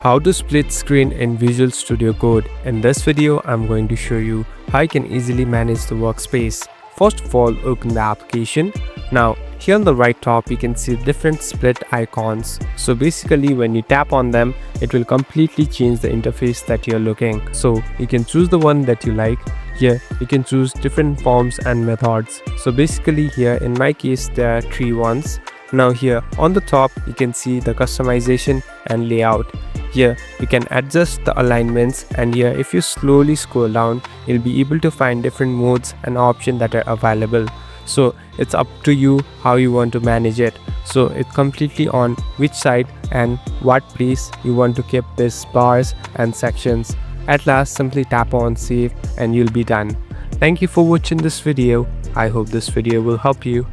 How to split screen in Visual Studio Code. In this video, I'm going to show you how you can easily manage the workspace. First of all, open the application. Now, here on the right top, you can see different split icons. So basically, when you tap on them, it will completely change the interface that you're looking. So you can choose the one that you like. Here, you can choose different forms and methods. So basically here, in my case, there are 3 ones. Now here on the top, you can see the customization and layout. Here you can adjust the alignments, and here if you slowly scroll down, you'll be able to find different modes and options that are available. So it's up to you how you want to manage it. So it's completely on which side and what place you want to keep these bars and sections. At last, simply tap on save and you'll be done. Thank you for watching this video. I hope this video will help you.